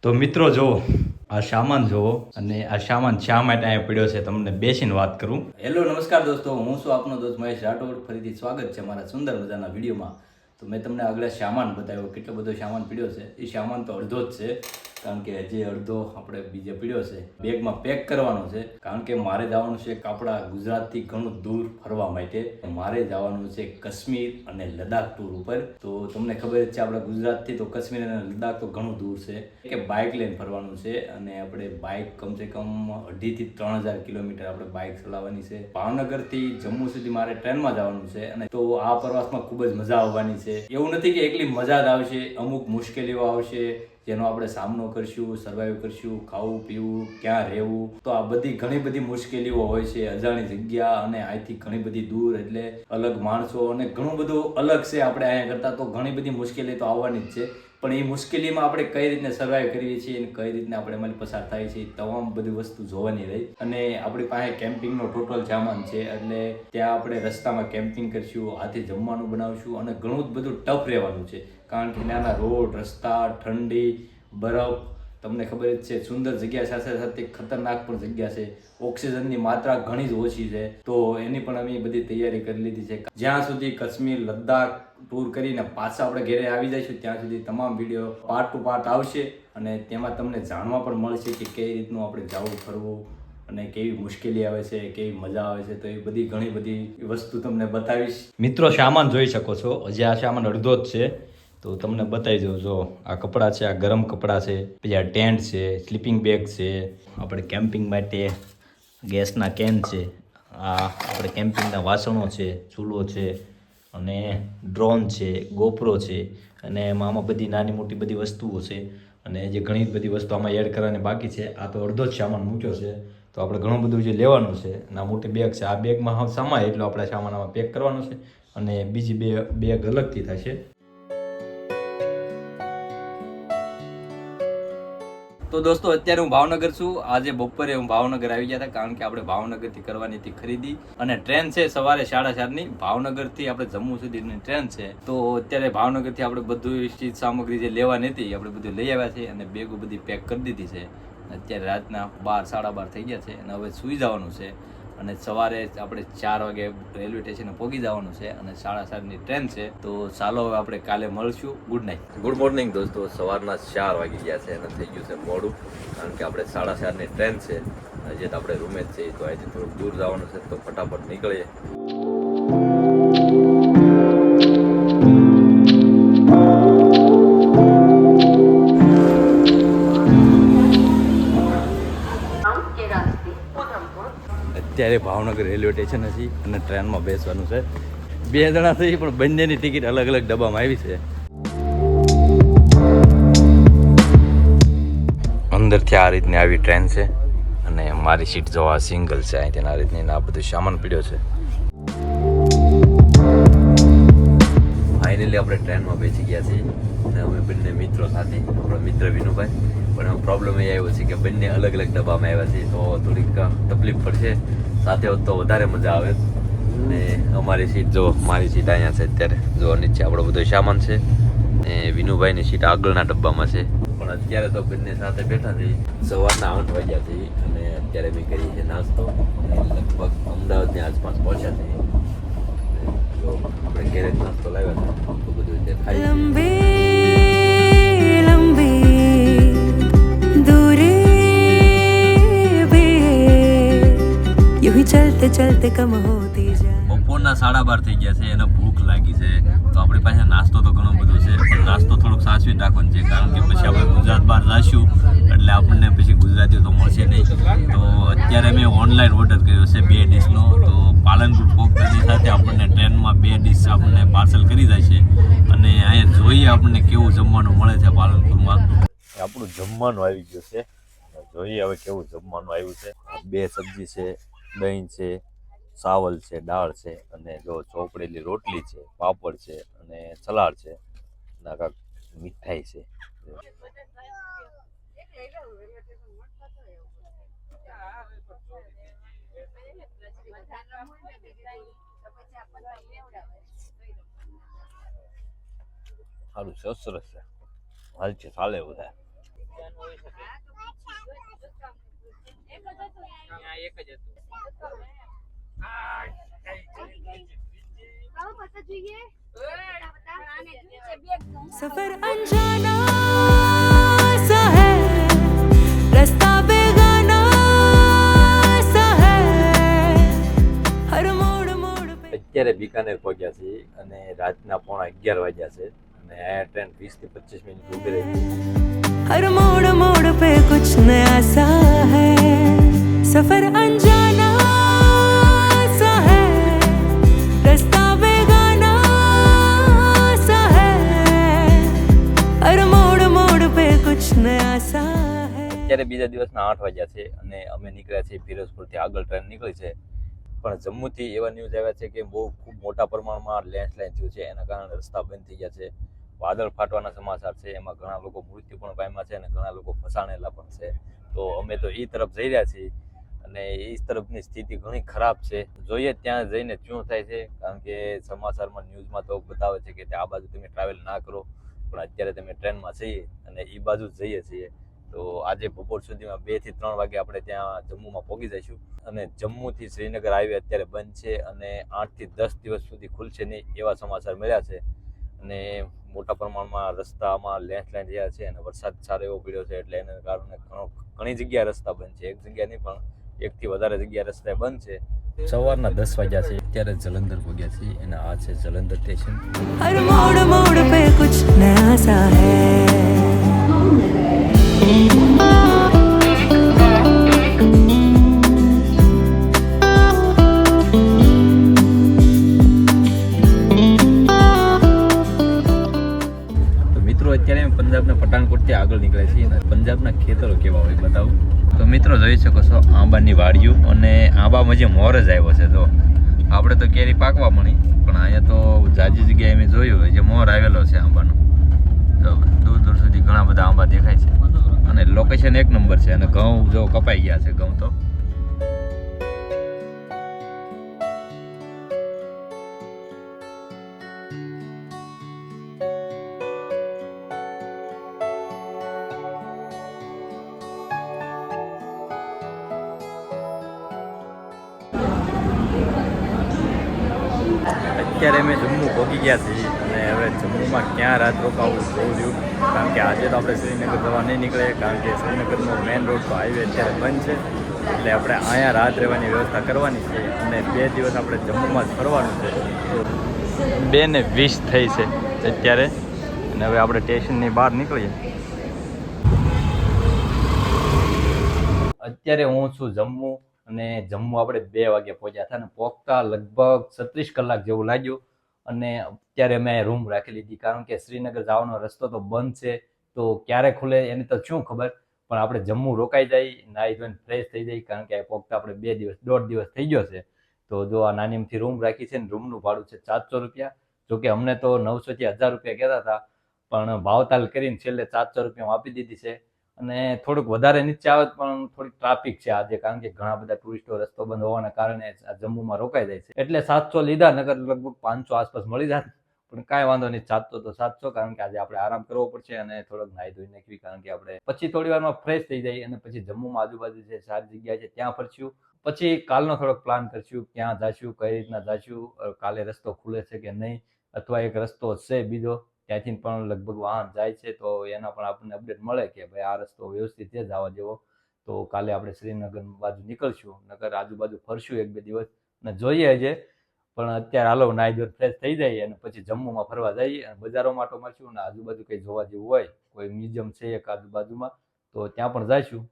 તો મિત્રો જુઓ, આ સામાન જુઓ અને આ સામાન શા માટે અહીંયા પડ્યો છે તમને બેસીને વાત કરું. હેલો નમસ્કાર દોસ્તો, હું છું આપનો દોસ્ત મહેશ રાઠોડ. ફરીથી સ્વાગત છે મારા સુંદર મજાના વિડીયોમાં. તો મેં તમને આગળ સામાન બતાવ્યો, કેટલો બધો સામાન પડ્યો છે. એ સામાન તો અડધો જ છે, કારણ કે હજી અડધો આપણે બીજે પડ્યો છે. બેગમાં પેક કરવાનો છે, કારણ કે મારે જવાનું છે આપણા ગુજરાતથી ઘણું દૂર ફરવા માટે. મારે જવાનું છે કાશ્મીર અને લદ્દાખ ટૂર ઉપર. તો તમને ખબર જ છે આપણા ગુજરાતથી તો કાશ્મીર અને લદ્દાખ તો ઘણું દૂર છે, કે બાઇક લઈને ફરવાનું છે. અને આપણે બાઇક કમસે કમ 2,500 થી 3,000 કિલોમીટર આપણે બાઇક ચલાવવાની છે. ભાવનગરથી જમ્મુ સુધી મારે ટ્રેનમાં જવાનું છે. અને તો આ પ્રવાસમાં ખૂબ જ મજા આવવાની છે. એવું નથી કે એકલી મજા જ આવશે, અમુક મુશ્કેલીઓ આવશે જેનો આપણે સામનો કરશું, સર્વાઈવ કરશું, ખાવું પીવું, ક્યાં રહેવું. તો આ બધી ઘણી બધી મુશ્કેલીઓ હોય છે. અજાણી જગ્યા અને અહીંથી ઘણી બધી દૂર, એટલે અલગ માણસો અને ઘણું બધું અલગ છે આપણે અહીંયા કરતાં. તો ઘણી બધી મુશ્કેલી તો આવવાની જ છે, પણ એ મુશ્કેલીમાં આપણે કઈ રીતને સર્વાઈવ કરીએ છીએ અને કઈ રીતને આપણે એમાં પસાર થાય છે, તમામ બધી વસ્તુ જોવાની રહી. અને આપણી પાસે કેમ્પિંગનો ટોટલ સામાન છે, એટલે ત્યાં આપણે રસ્તામાં કેમ્પિંગ કરશું, હાથે જમવાનું બનાવશું અને ઘણું જ બધું ટફ રહેવાનું છે, કારણ કે નાના રોડ, રસ્તા, ઠંડી, બરફ, તમને ખબર જ છે. સુંદર જગ્યા સાથે સાથે ખતરનાક પણ જગ્યા છે. ઓક્સિજનની માત્રા ઘણી જ ઓછી છે, તો એની પણ અમે બધી તૈયારી કરી લીધી છે. જ્યાં સુધી કાશ્મીર લદ્દાખ ટૂર કરીને પાછા આપણે ઘરે આવી જઈશું, ત્યાં સુધી તમામ વિડીયો પાર્ટ ટુ પાર્ટ આવશે. અને તેમાં તમને જાણવા પણ મળશે કે કઈ રીતનું આપણે જવું ફરવું અને કેવી મુશ્કેલી આવે છે, કેવી મજા આવે છે. તો એ બધી ઘણી બધી વસ્તુ તમને બતાવીશ. મિત્રો સામાન જોઈ શકો છો, હજી આ સામાન અડધો જ છે, તો તમને બતાવી દઉં. જો આ કપડાં છે, આ ગરમ કપડાં છે, પછી આ ટેન્ટ છે, સ્લીપિંગ બેગ છે, આપણે કેમ્પિંગ માટે ગેસના કેન છે, આ આપણે કેમ્પિંગના વાસણો છે, ચૂલો છે, અને ડ્રોન છે, ગોપ્રો છે, અને આમાં બધી નાની મોટી બધી વસ્તુઓ છે. અને જે ઘણી બધી વસ્તુ આમાં એડ કરવાની બાકી છે. આ તો અડધો જ સામાન મૂક્યો છે, તો આપણે ઘણું બધું જે લેવાનું છે. ના મોટી બેગ છે, આ બેગમાં સમાય એટલો આપણે સામાન આમાં પેક કરવાનો છે. અને બીજી બેગ અલગથી થશે. તો દોસ્તો, અત્યારે હું ભાવનગર છું. આજે બપોરે હું ભાવનગર આવી ગયા હતા, કારણ કે આપણે ભાવનગરથી કરવાની હતી ખરીદી. અને ટ્રેન છે સવારે 4:30ની. ભાવનગરથી આપણે જમ્મુ સુધીની ટ્રેન છે. તો અત્યારે ભાવનગરથી આપણે બધું ચીજ સામગ્રી જે લેવાની હતી આપણે બધું લઈ આવ્યા છે, અને બેગો બધી પેક કરી દીધી છે. અત્યારે રાતના 12, 12:30 થઈ ગયા છે, અને હવે સૂઈ જવાનું છે. અને સવારે આપણે 4 વાગે રેલવે સ્ટેશને પહોંચી જવાનું છે, અને 7:30ની ટ્રેન છે. તો ચાલો હવે આપણે કાલે મળશું. ગુડ નાઇટ, ગુડ મોર્નિંગ દોસ્તો. સવારના 4 વાગી ગયા છે અને થઈ ગયું છે મોડું, કારણ કે આપણે 4:30ની ટ્રેન છે. હજી તો આપણે રૂમે જ છીએ, તો અહીંથી થોડુંક દૂર જવાનું છે, તો ફટાફટ નીકળીએ. અત્યારે ભાવનગર રેલવે સ્ટેશન હતી અને ટ્રેનમાં બેસવાનું છે. 2 જણા થઈ, પણ બંનેની ટિકિટ અલગ અલગ ડબ્બામાં આવી છે. અંદરથી આ રીતની આવી ટ્રેન છે, અને મારી સીટ જો આ સિંગલ છે. અહીંથી આ રીતની આ બધું સામાન પડ્યો છે. ફાઇનલી આપણે ટ્રેનમાં બેસી ગયા છીએ, અને અમે બંને મિત્રો સાથે, આપણો મિત્ર વિનુભાઈ. પણ પ્રોબ્લેમ એ આવ્યો છે કે બંને અલગ અલગ ડબ્બામાં આવ્યા છે, તો થોડીક તકલીફ પડશે. સાથે હોત તો વધારે મજા આવે. અને અમારી સીટ જો, મારી સીટ અહીંયા છે. અત્યારે જો નીચે આપણો બધો સામાન છે, ને વિનુભાઈની સીટ આગળના ડબ્બામાં છે. પણ અત્યારે તો બંને સાથે બેઠા છીએ. સવારના 8 વાગ્યા છે, અને અત્યારે મેં કરી છે નાસ્તો. લગભગ અમદાવાદની આસપાસ પહોંચ્યા છીએ. જો આપણે ઘેરે નાસ્તો લાવ્યા હતા, તો બધું રીતે ખાઈ ચલતે ચલતે કમ હોતી જાય. બપોરના 12:30 થઈ ગયા છે, એને ભૂખ લાગી છે. તો આપણી પાસે નાસ્તો તો ઘણો બધો છે, પણ નાસ્તો થોડોક સાચવી રાખવાનો છે, કારણ કે પછી આપણે ગુજરાત બહાર જઈશું એટલે આપણને પછી ગુજરાતીઓ તો મળશે નહીં. તો અત્યારે મેં ઓનલાઈન ઓર્ડર કર્યો છે 2 ડીશનો. તો પાલનપુર પહોંચતાની સાથે આપણને ટ્રેનમાં 2 ડીશ આપણને પાર્સલ કરી જાય છે. અને અહીંયા જોઈએ આપણને કેવું જમવાનું મળે છે પાલનપુરમાં. આપણું જમવાનું આવી ગયું છે, જોઈએ હવે કેવું જમવાનું આવ્યું છે. 2 સબ્જી છે, દહીં છે, ચાવલ છે, દાળ છે, અને જો ચોપડેલી રોટલી છે, પાપડ છે, અને સલાડ છે, અને કાંઈક મીઠાઈ છે. સારું છે, સરસ છે, હાલ છે, ચાલે એવું થાય. એક જ હતું. सफर अनजाना सा है रास्ता बेगाना सा है हर मोड़ मोड़ पे અત્યારે બીકાનેર પહોંચ્યા છીએ અને રાતના 11:15 વાગ્યા છે અને આ ટ્રેન 20 થી 25 મિનિટ ઊભી રહી છે. हर मोड़ मोड़ पे कुछ नया सा है सफर अनजाना सा है रास्ता बेगाना सा है हर मोड़ मोड़ पे कुछ नया सा है. અત્યારે બીજા દિવસના 8 વાગ્યા છે અને અમે નીકળ્યા છીએ ફિરોઝપુરથી. આગળ ટ્રેન નીકળી છે પણ જમ્મુથી એવા ન્યૂઝ આવ્યા છે કે બહુ ખૂબ મોટા પ્રમાણમાં લેન્ડસ્લાઇડ થયું છે. એના કારણે રસ્તા બંધ થઈ ગયા છે. વાદળ ફાટવાના સમાચાર છે. એમાં ઘણા લોકો મૃત્યુ પણ પામ્યા છે અને ઘણા લોકો ફસાણેલા પણ છે. તો અમે તો એ તરફ જઈ રહ્યા છીએ અને એ તરફની સ્થિતિ ઘણી ખરાબ છે. જોઈએ ત્યાં જઈને શું થાય છે, કારણ કે સમાચારમાં ન્યૂઝમાં તો બતાવે છે કે આ બાજુ તમે ટ્રાવેલ ના કરો, પણ અત્યારે તમે ટ્રેનમાં છીએ અને એ બાજુ જ જઈએ છીએ. તો આજે બપોર સુધીમાં 2 થી 3 વાગે આપણે ત્યાં જમ્મુમાં પહોંચી જઈશું. અને જમ્મુથી શ્રીનગર હાઈવે અત્યારે બંધ છે અને 8 થી 10 દિવસ સુધી ખુલશે નહીં એવા સમાચાર મળ્યા છે. અને મોટા પ્રમાણમાં રસ્તામાં લેન્ડસ્લાઇડ થયા છે અને વરસાદ સારો એવો પડ્યો છે, એટલે એના કારણે ઘણી જગ્યાએ રસ્તા બંધ છે. એક જગ્યા નહીં પણ 1 થી વધારે જગ્યાએ રસ્તા બંધ છે. સવારના 10 વાગ્યા છે. અત્યારે જલંધર પહોંચ્યા છીએ અને આ છે જલંધર સ્ટેશન. हर मोड़ मोड़ पे कुछ नया सा है અત્યારે અમે પંજાબના પઠાણકોટથી આગળ નીકળ્યા છીએ અને પંજાબના ખેતરો કેવા હોય બતાવું. તો મિત્રો જોઈ શકો છો આંબાની વાડીઓ અને આંબામાં જે મોર જ આવ્યો છે. તો આપણે તો કેરી પાકવા મળી, પણ અહીંયા તો જાજી જગ્યાએ મેં જોયું હોય જે મોર આવેલો છે આંબાનો. તો દૂર દૂર સુધી ઘણા બધા આંબા દેખાય છે અને લોકેશન એક નંબર છે. અને ઘઉં જો કપાઈ ગયા છે. ઘઉં તો અત્યારે અમે જમ્મુ પહોંચી ગયા છીએ અને હવે જમ્મુમાં ક્યાં રાત રોકાવું જોવું રહ્યું, કારણ કે આજે તો આપણે શ્રીનગર જવા નહીં નીકળે, કારણ કે શ્રીનગરનો મેઇન રોડ તો હાઈવે અત્યારે બંધ છે. એટલે આપણે અહીંયા રાત રહેવાની વ્યવસ્થા કરવાની છે અને 2 દિવસ આપણે જમ્મુમાં જ ફરવાનું છે. 2:20 થઈ છે અત્યારે અને હવે આપણે સ્ટેશનની બહાર નીકળીએ. અત્યારે હું છું જમ્મુ અને જમ્મુ આપણે 2 વાગે પહોંચ્યા હતા અને પહોંચતા લગભગ 36 કલાક જેવું લાગ્યું. અને અત્યારે મેં રૂમ રાખી લીધી, કારણ કે શ્રીનગર જવાનો રસ્તો તો બંધ છે. તો ક્યારે ખુલે એની તો શું ખબર, પણ આપણે જમ્મુ રોકાઈ જાય, નાહી ધોઈને ફ્રેશ થઈ જાય, કારણ કે પહોંચતા આપણે 2 દિવસ 1.5 દિવસ થઈ ગયો છે. તો જો આ નાની અમથી રૂમ રાખી છે ને રૂમનું ભાડું છે 700 રૂપિયા. જોકે અમને તો 900 થી 1000 રૂપિયા કહેતા હતા, પણ ભાવતાલ કરીને છેલ્લે 700 રૂપિયામાં આપી દીધી છે. અને થોડુંક વધારે નીચે આવે પણ થોડીક ટ્રાફિક છે આજે, કારણ કે ઘણા બધા ટુરિસ્ટો રસ્તો બંધ હોવાના કારણે આ જમ્મુમાં રોકાઈ જાય છે. એટલે 700 લીધા, નગર લગભગ 500 આસપાસ મળી જાય, પણ કાંઈ વાંધો નહીં. 700 તો 700, કારણ કે આજે આપણે આરામ કરવો પડશે અને થોડોક નાહી ધોઈ નાખવી, કારણ કે આપણે પછી થોડી વારમાં ફ્રેશ થઈ જાય અને પછી જમ્મુમાં આજુબાજુ જે 4 જગ્યા છે ત્યાં ફરશું. પછી કાલનો થોડોક પ્લાન કરશું, ક્યાં જાશું, કઈ રીતના જાશું, કાલે રસ્તો ખુલે છે કે નહીં, અથવા એક રસ્તો છે બીજો ત્યાંથી પણ લગભગ વાહન જાય છે, તો એના પણ આપણને અપડેટ મળે કે ભાઈ આ રસ્તો વ્યવસ્થિત છે જવા જેવો. તો કાલે આપણે શ્રીનગર બાજુ નીકળશું, નગર આજુબાજુ ફરશું 1-2 દિવસ અને જોઈએ છે. પણ અત્યારે હાલો નાહી ધોઈ ફ્રેશ થઈ જાય અને પછી જમ્મુમાં ફરવા જઈએ અને બજારોમાં આટો મારશું અને આજુબાજુ કંઈ જોવા જેવું હોય, કોઈ મ્યુઝિયમ છે એક આજુબાજુમાં, તો ત્યાં પણ જઈશું.